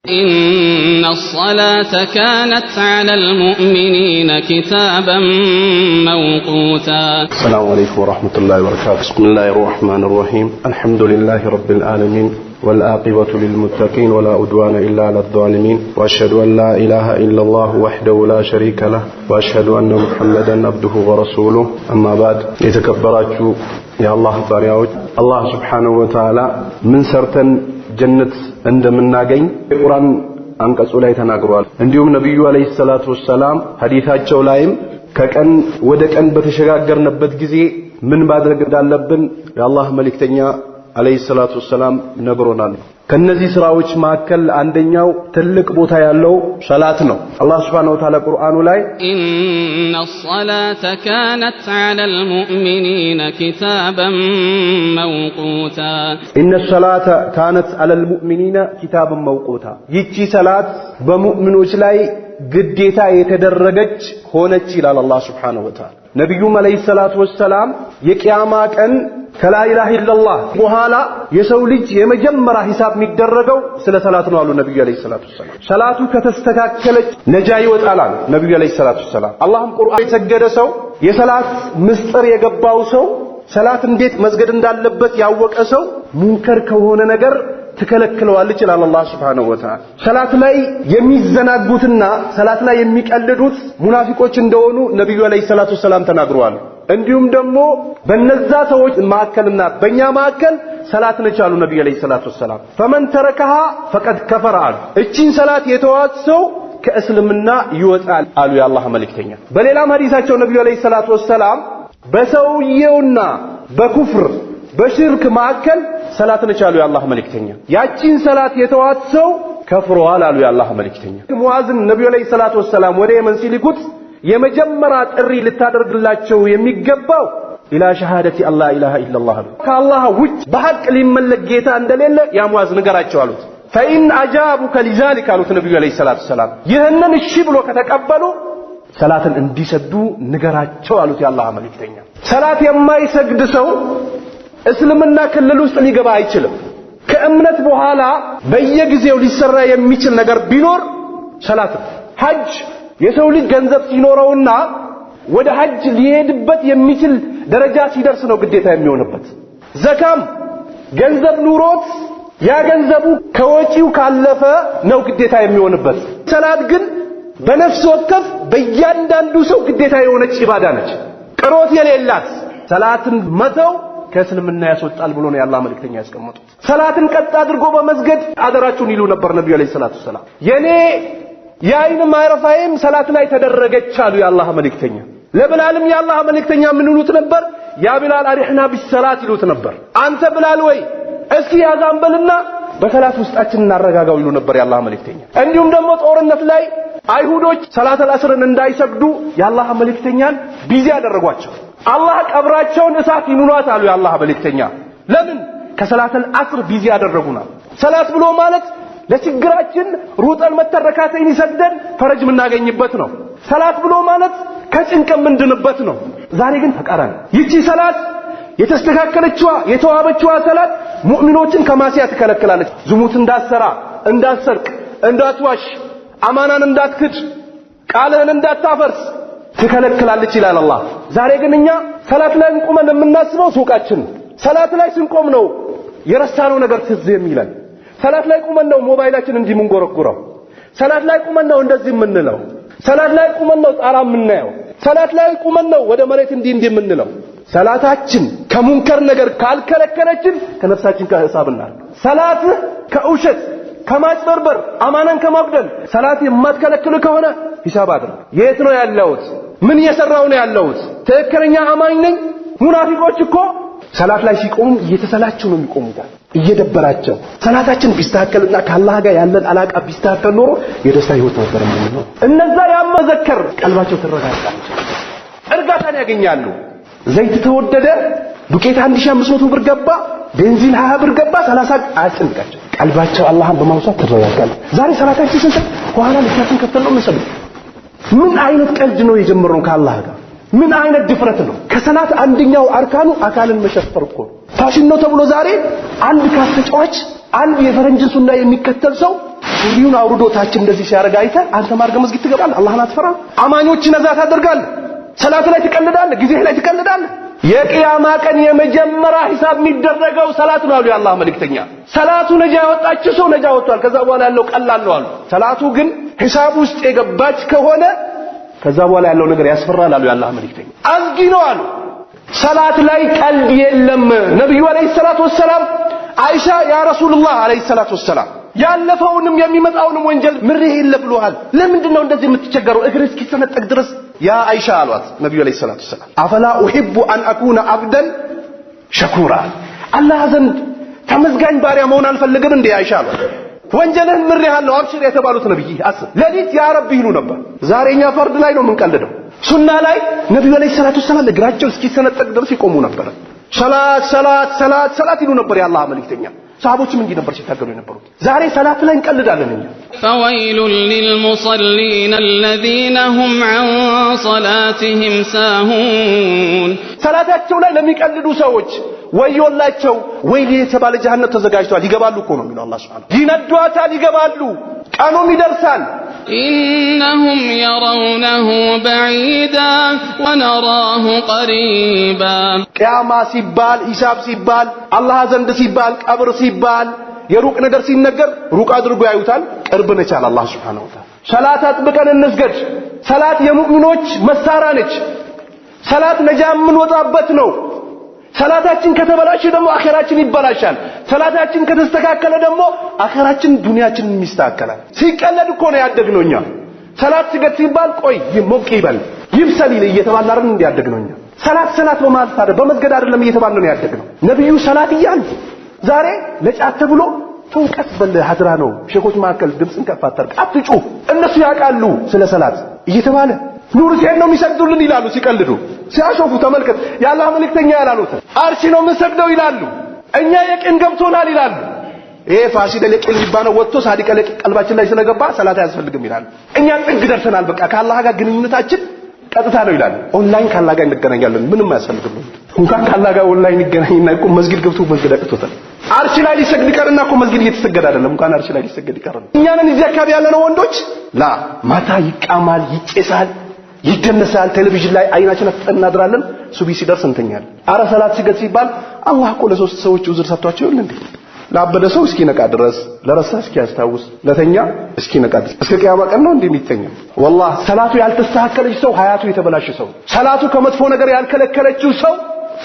إن الصلاة كانت على المؤمنين كتابا موقوتا. السلام عليكم ورحمة الله وبركاته. بسم الله الرحمن الرحيم. الحمد لله رب العالمين والعاقبة للمتقين ولا عدوان إلا على الظالمين وأشهد أن لا إله إلا الله وحده لا شريك له وأشهد أن محمدا عبده ورسوله. أما بعد يتكبراتشو يا الله بارياوت الله سبحانه وتعالى من سرتن جنة عندما ناقين القرآن አንቀጹ ላይ ተናግሯል። እንዲሁም ነብዩ አለይሂ ሰላቱ ወሰለም ሐዲሳቸው ላይም ከቀን ወደ ቀን በተሸጋገርንበት ጊዜ ምን ማድረግ እንዳለብን የአላህ መልእክተኛ አለይሂ ሰላቱ ወሰለም ነግሮናል። ከነዚህ ስራዎች መካከል አንደኛው ትልቅ ቦታ ያለው ሰላት ነው። አላህ Subhanahu Wa Ta'ala ቁርአኑ ላይ إن الصلاة كانت على المؤمنين كتابا موقوتا إن الصلاة كانت على المؤمنين كتابا موقوتا ይቺ ሰላት በሙእሚኖች ላይ ግዴታ የተደረገች ሆነች ይላል አላህ Subhanahu Wa Ta'ala። ነብዩም አለይሂ ሰላቱ ወሰለም የቂያማ ቀን ከላ ኢላሃ ኢላላህ በኋላ የሰው ልጅ የመጀመሪያ ሂሳብ የሚደረገው ስለ ሰላት ነው አሉ ነብዩ አለይሂ ሰላቱ ወሰለም። ሰላቱ ከተስተካከለች ነጃ ይወጣል አሉ ነብዩ አለይሂ ሰላቱ ወሰለም። አላህም ቁርአን የሰገደ ሰው የሰላት ምስጢር የገባው ሰው ሰላት እንዴት መስገድ እንዳለበት ያወቀ ሰው ሙንከር ከሆነ ነገር ተከለክለዋለች ይላል አላህ Subhanahu Wa Ta'ala። ሰላት ላይ የሚዘናጉትና ሰላት ላይ የሚቀልዱት ሙናፊቆች እንደሆኑ ነብዩ አለይሂ ሰላቱ ወሰለም ተናግረዋል። እንዲሁም ደግሞ በነዛ ሰዎች ማከልና በእኛ ማከል ሰላት ነች አሉ ነብዩ አለይሂ ሰላቱ ወሰለም። ፈመን ተረከሃ ፈቀድ ከፈረ አሉ። እቺን ሰላት የተዋት ሰው ከእስልምና ይወጣል አሉ የአላህ መልእክተኛ። በሌላም ሐዲሳቸው ነብዩ አለይሂ ሰላቱ ወሰለም በሰውየውና በኩፍር በሽርክ ማከል ሰላት ነች አሉ የአላህ መልእክተኛ። ያቺን ሰላት የተዋት ሰው ከፍሯል አሉ የአላህ መልእክተኛ። ሙአዝን ነብዩ አለይሂ ሰላቱ ወሰለም ወደ የመን ሲልኩት የመጀመሪያ ጥሪ ልታደርግላቸው የሚገባው ኢላ ሸሃደቲ አላ ኢላሃ ኢላላህ ከአላህ ውጭ በሐቅ ሊመለክ ጌታ እንደሌለ ያ ሙአዝ ንገራቸው አሉት። ፈኢን አጃቡከ ሊዛሊክ አሉት ነብዩ አለይሂ ሰላቱ ወሰለም። ይህንን እሺ ብሎ ከተቀበሉ ሰላትን እንዲሰግዱ ንገራቸው አሉት የአላህ መልእክተኛ። ሰላት የማይሰግድ ሰው እስልምና ክልል ውስጥ ሊገባ አይችልም። ከእምነት በኋላ በየጊዜው ሊሰራ የሚችል ነገር ቢኖር ሰላት ነው። ሐጅ የሰው ልጅ ገንዘብ ሲኖረውና ወደ ሐጅ ሊሄድበት የሚችል ደረጃ ሲደርስ ነው ግዴታ የሚሆንበት። ዘካም ገንዘብ ኑሮት ያ ገንዘቡ ከወጪው ካለፈ ነው ግዴታ የሚሆንበት። ሰላት ግን በነፍስ ወከፍ በእያንዳንዱ ሰው ግዴታ የሆነች ኢባዳ ነች። ቅሮት የሌላት ሰላትን መተው ከእስልምና ያስወጣል ብሎ ነው የአላህ መልእክተኛ ያስቀመጡት። ሰላትን ቀጥ አድርጎ በመስገድ አደራችሁን ይሉ ነበር ነብዩ አለይሂ ሰላቱ ወሰለም። የኔ የአይን ማረፋዬም ሰላት ላይ ተደረገች አሉ የአላህ መልእክተኛ። ለብላልም የአላህ መልእክተኛ ምን ይሉት ነበር? ያ ብላል አሪህና ቢሰላት ይሉት ነበር። አንተ ብላል ወይ እስኪ ያዛን በልና በሰላት ውስጣችን እናረጋጋው ይሉ ነበር የአላህ መልእክተኛ። እንዲሁም ደግሞ ጦርነት ላይ አይሁዶች ሰላተል አስርን እንዳይሰግዱ የአላህ መልእክተኛን ቢዚ ያደረጓቸው። አላህ ቀብራቸውን እሳት ይሙሏት አሉ የአላህ መልእክተኛ። ለምን? ከሰላተል አስር ቢዚ ያደረጉናል። ሰላት ብሎ ማለት ለችግራችን ሩጠን መተረካተይን ይሰግደን ፈረጅ የምናገኝበት ነው። ሰላት ብሎ ማለት ከጭንቅ ምንድንበት ነው። ዛሬ ግን ተቃራኒ። ይቺ ሰላት የተስተካከለችዋ የተዋበችዋ ሰላት ሙእሚኖችን ከማሲያ ትከለክላለች። ዝሙት እንዳትሰራ፣ እንዳትሰርቅ፣ እንዳትዋሽ፣ አማናን እንዳትክድ፣ ቃልህን እንዳታፈርስ ትከለክላለች ይላል አላህ። ዛሬ ግን እኛ ሰላት ላይ እንቆመን የምናስበው ሱቃችን፣ ሰላት ላይ ስንቆም ነው የረሳነው ነገር ትዝ የሚለን። ሰላት ላይ ቆመን ነው ሞባይላችን እንዲህ የምንጎረጉረው። ሰላት ላይ ቆመን ነው እንደዚህ የምንለው። ሰላት ላይ ቆመን ነው ጣራ የምናየው። ሰላት ላይ ቆመን ነው ወደ መሬት እንዲህ የምንለው። ሰላታችን ከሙንከር ነገር ካልከለከለችን ከነፍሳችን ጋር ሂሳብ እናድርግ። ሰላት ከውሸት ከማጭበርበር አማናን ከማጉደል ሰላት የማትከለክል ከሆነ ሂሳብ አድርግ። የት ነው ያለሁት? ምን እየሰራው ነው ያለሁት? ትክክለኛ አማኝ ነኝ? ሙናፊቆች እኮ ሰላት ላይ ሲቆሙ እየተሰላቸው ነው የሚቆሙት እየደበራቸው። ሰላታችን ቢስተካከልና ከአላህ ጋር ያለን አላቃ ቢስተካከል ኖሮ የደስታ ህይወት ነበር የሚሆነው። እነዛ ያመዘከር ቀልባቸው ተረጋጋለች፣ እርጋታን ያገኛሉ። ዘይት ተወደደ፣ ዱቄት 1500 ብር ገባ፣ ቤንዚን 20 ብር ገባ፣ 30 አያስጨንቃቸው። ቀልባቸው አላህን በማውሳት ተረጋጋለ። ዛሬ ሰላታችን ስንት ኋላ ልካችን ከተለው ምን ሰበብ? ምን አይነት ቀልድ ነው የጀመረው ከአላህ ጋር? ምን አይነት ድፍረት ነው? ከሰላት አንደኛው አርካኑ አካልን መሸፈር እኮ ፋሽን ነው ተብሎ ዛሬ አንድ ካስ ተጫዋች አንድ የፈረንጅ ሱና የሚከተል ሰው ሱሪውን አውርዶ ታች እንደዚህ ሲያረጋ አይተህ አንተ ማርገ መስጊድ ትገባለህ? አላህን አትፈራም? አማኞችን ነዛ ታደርጋለህ? ሰላት ላይ ትቀልዳለህ? ጊዜ ላይ ትቀልዳለህ? የቂያማ ቀን የመጀመሪያ ሂሳብ የሚደረገው ሰላት ነው አሉ የአላህ መልእክተኛ። ሰላቱ ነጃ ያወጣችው ሰው ነጃ ወጥቷል፣ ከዛ በኋላ ያለው ቀላል ነው አሉ። ሰላቱ ግን ሂሳብ ውስጥ የገባች ከሆነ ከዛ በኋላ ያለው ነገር ያስፈራል አሉ የአላህ መልእክተኛ። አዝጊ ነው አሉ። ሰላት ላይ ቀልድ የለም። ነብዩ አለይሂ ሰላቱ ወሰላም አይሻ ያ ረሱላህ አለይሂ ሰላቱ ወሰላም ያለፈውንም የሚመጣውንም ወንጀል ምርህ የለ ብሎሃል፣ ለምንድነው እንደዚህ የምትቸገረው እግር እስኪሰነጠቅ ድረስ? ያ አይሻ አሏት ነብዩ አለይሂ ሰላቱ ወሰላም አፈላ ኡሂቡ አን አኩነ አብደን ሸኩራ፣ አላህ ዘንድ ተመዝጋኝ ባሪያ መሆን አልፈልግም እንዴ አይሻ አሏት። ወንጀልህን ምሬሃለሁ አብሽር የተባሉት ነብይ አስብ ሌሊት ያ ረቢ ይሉ ነበር። ዛሬኛ ፈርድ ላይ ነው የምንቀልደው። ሱና ላይ ነብዩ አለይሂ ሰላቱ ወሰላም እግራቸው እስኪሰነጠቅ ድረስ ይቆሙ ነበር። ሰላት ሰላት ሰላት ሰላት ይሉ ነበር የአላህ መልእክተኛ። ሰሃቦችም እንዲህ ነበር ሲታገሉ የነበሩት። ዛሬ ሰላት ላይ እንቀልዳለን እኛ። فويل للمصلين الذين هم عن صلاتهم ساهون ሰላታቸው ላይ ለሚቀልዱ ሰዎች ወዮላቸው፣ ወይል የተባለ ጀሃነም ተዘጋጅቷል። ይገባሉ እኮ ነው የሚለው አላህ ሱብሓነሁ። ይነዷታል፣ ይገባሉ፣ ቀኑም ይደርሳል። إنهم يرونه بعيدا ونراه قريبا ቂያማ ሲባል ሂሳብ ሲባል አላህ ዘንድ ሲባል ቀብር ሲባል የሩቅ ነገር ሲነገር ሩቅ አድርጎ ያዩታል፣ ቅርብ ነች አለ አላህ ሱብሓነሁ ወተዓላ። ሰላት አጥብቀን እንስገድ። ሰላት የሙእሚኖች መሳሪያ ነች። ሰላት ነጃ የምንወጣበት ነው። ሰላታችን ከተበላሸ ደግሞ አኺራችን ይበላሻል። ሰላታችን ከተስተካከለ ደግሞ አኺራችን ዱንያችን ይስተካከላል። ሲቀለድ እኮ ነው ያደግነው እኛ። ሰላት ስገድ ሲባል ቆይ ሞቅ ይበል ይብሰል እየተባልን እንዲያደግነው እኛ። ሰላት ሰላት በማለት ታዲያ በመስገድ አይደለም እየተባልን ነው ያደግነው። ነብዩ ሰላት እያሉ ዛሬ ለጫት ተብሎ ተውቀት በል ሀድራ ነው ሼኾች መካከል ድምፅን ከፍ አታርግ አትጩ እነሱ ያውቃሉ ስለ ሰላት እየተባለ ኑር ሲሄድ ነው የሚሰግዱልን ይላሉ ሲቀልዱ ሲያሾፉ ተመልከት። የአላህ መልእክተኛ ያላሉት አርሺ ነው የምንሰግደው ይላሉ። እኛ የቂን ገብቶናል ይላሉ። ይሄ ፋሲል ለቂን ይባለው ወጥቶ ሳዲቅ ለቂን ቀልባችን ላይ ስለገባ ሰላት አያስፈልግም ይላሉ። እኛ ጥግ ደርሰናል፣ በቃ ከአላህ ጋር ግንኙነታችን ቀጥታ ነው ይላሉ። ኦንላይን ከአላህ ጋር እንገናኛለን፣ ምንም አያስፈልግም። እንኳን ከአላህ ጋር ኦንላይን ይገናኝና እኮ መስጊድ ገብቶ መስጊድ አቅቶታል። አርሺ ላይ ሊሰግድ ይቀርና እኮ መስጊድ እየተሰገደ አይደለም፣ እንኳን አርሺ ላይ ሊሰግድ ይቀርና እኛንን እዚህ አካባቢ ያለነው ወንዶች ላ ማታ ይቃማል፣ ይጨሳል፣ ይደነሳል። ቴሌቪዥን ላይ አይናችን አጥናድራለን። ሱቢ ሲደርስ እንተኛለን። አረ ሰላት ሲገድ ሲባል አላህ እኮ ለሶስት ሰዎች ውዝር ሰጥቷቸው ይል እንዴ? ላበደ ሰው እስኪነቃ ድረስ፣ ለረሳ እስኪያስታውስ፣ ለተኛ እስኪነቃ ድረስ። እስከ ቂያማ ቀን ነው እንደሚተኛው። ወላሂ ሰላቱ ያልተስተካከለች ሰው ሀያቱ የተበላሸ ሰው፣ ሰላቱ ከመጥፎ ነገር ያልከለከለችው ሰው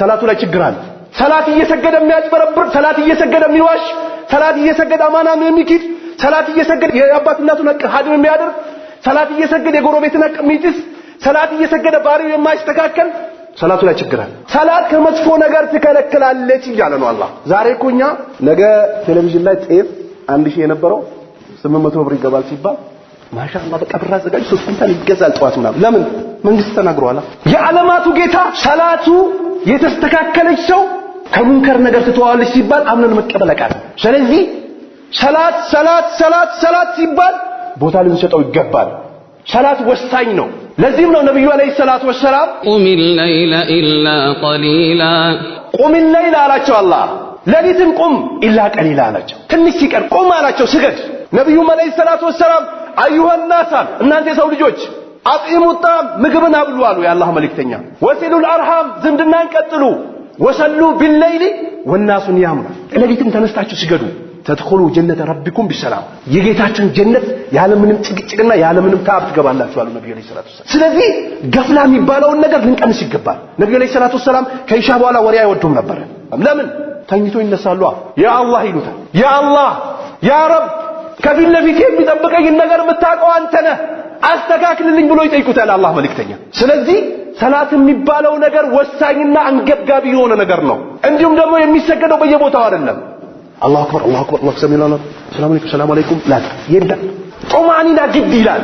ሰላቱ ላይ ችግር አለ። ሰላት እየሰገደ የሚያጭበረብር፣ ሰላት እየሰገደ የሚዋሽ፣ ሰላት እየሰገደ አማናም የሚክድ፣ ሰላት እየሰገደ የአባት እናቱን ሐቅ ሀድም የሚያደርግ፣ ሰላት እየሰገደ የጎረቤትን ሐቅ የሚጥስ፣ ሰላት እየሰገደ ባሪው የማይስተካከል ሰላቱ ላይ ችግር አለ። ሰላት ከመጥፎ ነገር ትከለክላለች እያለ ነው አላህ። ዛሬ እኮ እኛ ነገ ቴሌቪዥን ላይ ጤፍ 1000 የነበረው 800 ብር ይገባል ሲባል ማሻአላህ በቃ ብር አዘጋጅ 3 ኩንታል ይገዛል ጠዋት ምናምን። ለምን? መንግስት ተናግሯል። የዓለማቱ ጌታ ሰላቱ የተስተካከለች ሰው ከሙንከር ነገር ትተዋለች ሲባል አምነን መቀበል አቃተን። ስለዚህ ሰላት ሰላት ሰላት ሰላት ሲባል ቦታ ልንሰጠው ይገባል። ሰላት ወሳኝ ነው። ለዚህም ነው ነብዩ አለይሂ ሰላቱ ወሰላም ቁም الليل إلا قليلا ቁም الليل አላቸው አላህ። ሌሊትን ቁም ኢላ ቀሊላ አላቸው፣ ትንሽ ሲቀር ቁም አላቸው፣ ስገድ። ነብዩ አለይሂ ሰላቱ ወሰላም አዩሃ الناس እናንተ የሰው ልጆች አጥኢሙ ጣም ምግብን አብሉ አሉ የአላህ መልእክተኛ። ወሲሉል አርሃም ዝምድናን ቀጥሉ። ወሰሉ ቢልለይሊ ወናሱ ኒያም ሌሊትም ተነስታችሁ ስገዱ። ተድኹሉ ጀነተ ረቢኩም ቢሰላም የጌታችን ጀነት ያለምንም ጭቅጭቅና ያለምንም ታብ ትገባላችሁ አሉ ነብዩ አለይሂ ሰላቱ ወሰላም። ስለዚህ ገፍላ የሚባለውን ነገር ልንቀንስ ይገባል። ነብዩ አለይሂ ሰላቱ ወሰላም ከኢሻ በኋላ ወሬ አይወዱም ነበር። ለምን? ተኝቶ ይነሳሉ። ያ አላህ ይሉታል። ያ አላህ ያ ረብ ከፊት ለፊት የሚጠብቀኝ ነገር የምታውቀው አንተ ነህ፣ አስተካክልልኝ ብሎ ይጠይቁታል አላህ መልእክተኛ። ስለዚህ ሰላት የሚባለው ነገር ወሳኝና አንገብጋቢ የሆነ ነገር ነው። እንዲሁም ደግሞ የሚሰገደው በየቦታው አይደለም። አላሁ አክበር አላሁ አክበር አላሁ ሰሚዑ ሰላም አለይኩም ላ የለም። ጦማኒና ግድ ይላል።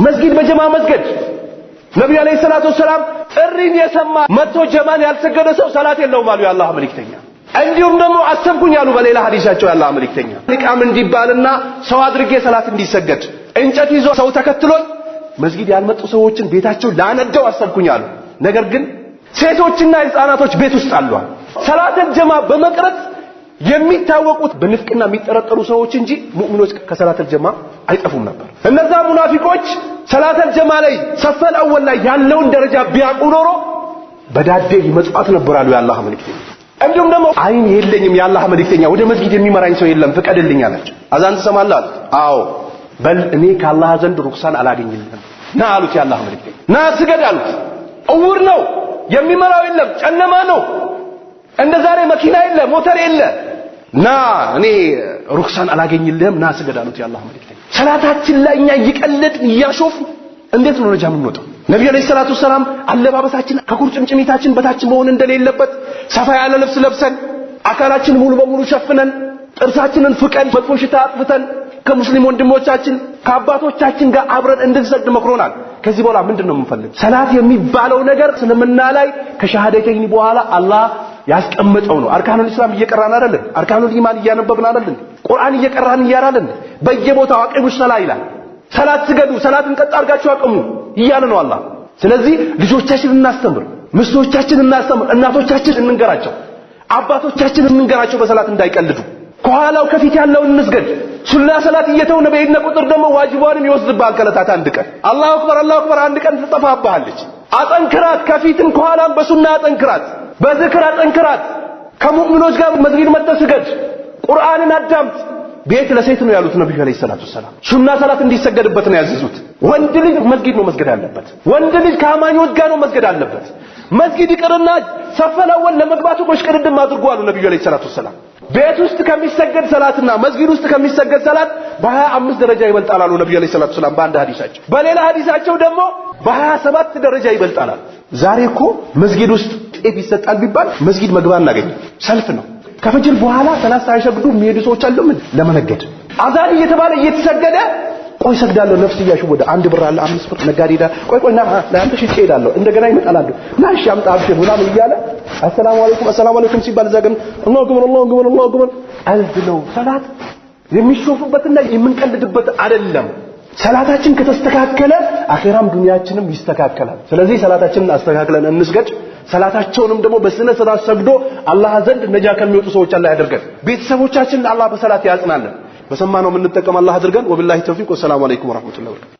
መስጊድ በጀማ መስገድ። ነብዩ አለይሂ ሰላቱ ወሰላም ጥሪን የሰማ መጥቶ ጀማን ያልሰገደ ሰው ሰላት የለውም አሉ የአላህ መልእክተኛ። እንዲሁም ደግሞ አሰብኩኝ አሉ በሌላ ሐዲሳቸው የአላህ መልእክተኛ ኢቃም እንዲባልና ሰው አድርጌ ሰላት እንዲሰገድ እንጨት ይዞ ሰው ተከትሎኝ መስጊድ ያልመጡ ሰዎችን ቤታቸው ላነደው አሰብኩኝ አሉ። ነገር ግን ሴቶችና ህፃናቶች ቤት ውስጥ አሉ። ሰላተል ጀማ በመቅረት የሚታወቁት በንፍቅና የሚጠረጠሩ ሰዎች እንጂ ሙእሚኖች ከሰላተል ጀማ አይጠፉም ነበር። እነዛ ሙናፊቆች ሰላተል ጀማ ላይ ሰፈል አወል ላይ ያለውን ደረጃ ቢያውቁ ኖሮ በዳዴ ይመጽዋት ነበር አሉ የአላህ መልእክተኛ። እንዲሁም ደግሞ አይን የለኝም የአላህ መልእክተኛ ወደ መስጊድ የሚመራኝ ሰው የለም ፍቀድልኝ አላቸው። አዛን ትሰማለህ? አዎ። በል እኔ ከአላህ ዘንድ ሩክሳን አላገኝልህም ና አሉት የአላህ መልእክተኛ። ና ስገድ አሉት። እውር ነው የሚመራው የለም ጨለማ ነው እንደ ዛሬ መኪና የለ ሞተር የለ ና እኔ ሩክሳን አላገኝልህም ና ስገድ አሉት የአላህ መልእክተኛ። ሰላታችን ላይ እኛ እየቀለድን እያሾፍን እንዴት ነው ረጃ የምንወጣው? ነብዩ አለይሂ ሰላቱ ሰላም አለባበሳችን ከቁርጭምጭሚታችን በታች መሆን እንደሌለበት ሰፋ ያለ ልብስ ለብሰን አካላችን ሙሉ በሙሉ ሸፍነን ጥርሳችንን ፍቀን መጥፎ ሽታ አጥፍተን ከሙስሊም ወንድሞቻችን ከአባቶቻችን ጋር አብረን እንድንሰግድ መክሮናል። ከዚህ በኋላ ምንድነው የምንፈልግ? ሰላት የሚባለው ነገር እስልምና ላይ ከሸሃደተይን በኋላ አላህ ያስቀመጠው ነው። አርካኑል ኢስላም እየቀራን አይደለም? አርካኑል ኢማን እያነበብን አይደለም? ቁርአን እየቀራን እያራለን በየቦታው አቂሙ ሰላ ይላል። ሰላት ስገዱ፣ ሰላትን ቀጥ አድርጋችሁ አቅሙ እያለ ነው አላህ። ስለዚህ ልጆቻችንን እናስተምር፣ ምስቶቻችንን እናስተምር፣ እናቶቻችንን እንንገራቸው፣ አባቶቻችንን እንንገራቸው በሰላት እንዳይቀልዱ። ከኋላው ከፊት ያለውን እንስገድ። ሱና ሰላት እየተውነ በይነ ቁጥር ደግሞ ዋጅባንም ይወስድብሃል ከለታት አንድ ቀን። አላሁ አክበር አንድ ቀን ትጠፋብሃለች። አጠንክራት፣ ከፊትም ከኋላም በሱና አጠንክራት፣ በዝክር አጠንክራት። ከሙእሚኖች ጋር መስጊድ መጥተህ ስገድ፣ ቁርአንን አዳምጥ። ቤት ለሴት ነው ያሉት ነብዩ አለይሂ ሰላቱ ሰላም። ሱና ሰላት እንዲሰገድበት ነው ያዘዙት። ወንድ ልጅ መስጊድ ነው መስገድ ያለበት። ወንድ ልጅ ከአማኞች ጋር ነው መስገድ አለበት። መስጊድ ይቅርና ሰፈል አወል ለመግባት ቆሽቅድም አድርጎ አሉ ነብዩ አለይሂ ሰላቱ ሰላም። ቤት ውስጥ ከሚሰገድ ሰላትና መስጊድ ውስጥ ከሚሰገድ ሰላት በ25 ደረጃ ይበልጣል አሉ ነብዩ አለይሂ ሰላቱ ሰላም በአንድ ሐዲሳቸው። በሌላ ሐዲሳቸው ደግሞ በ27 ደረጃ ይበልጣል። ዛሬ እኮ መስጊድ ውስጥ ጤፍ ይሰጣል ቢባል መስጊድ መግባት እናገኝ ሰልፍ ነው። ከፈጅር በኋላ ሰላት ሳይሰግዱ የሚሄዱ ሰዎች አሉ። ምን ለመነገድ አዛን እየተባለ እየተሰገደ ቆይ ሰግዳለሁ ነፍስ እያሽወደ 1 ብር አለ 5 ብር ነጋዴ ዳ ቆይና ለአንተ ሽጬ እሄዳለሁ እንደገና ይመጣላሉ ና እሺ አምጣ አብሽር ምናምን እያለ አሰላሙ አለይኩም ሲባል ዘገን አላሁ አክበር አልብለው። ሰላት የሚሾፉበትና የምንቀልድበት አይደለም። ሰላታችን ከተስተካከለ አኺራም ዱንያችንም ይስተካከላል። ስለዚህ ሰላታችንን አስተካክለን እንስገድ። ሰላታቸውንም ደግሞ በስነ ስርዓት ሰግዶ አላህ ዘንድ ነጃ ከሚወጡ ሰዎች አላህ ያደርገን። ቤተሰቦቻችንን አላህ በሰላት ያጽናልን። በሰማነው የምንጠቀም አላህ አድርገን። ወቢላሂ ተውፊቅ ወሰላሙ አለይኩም ወራህመቱላሂ ወበረካቱ።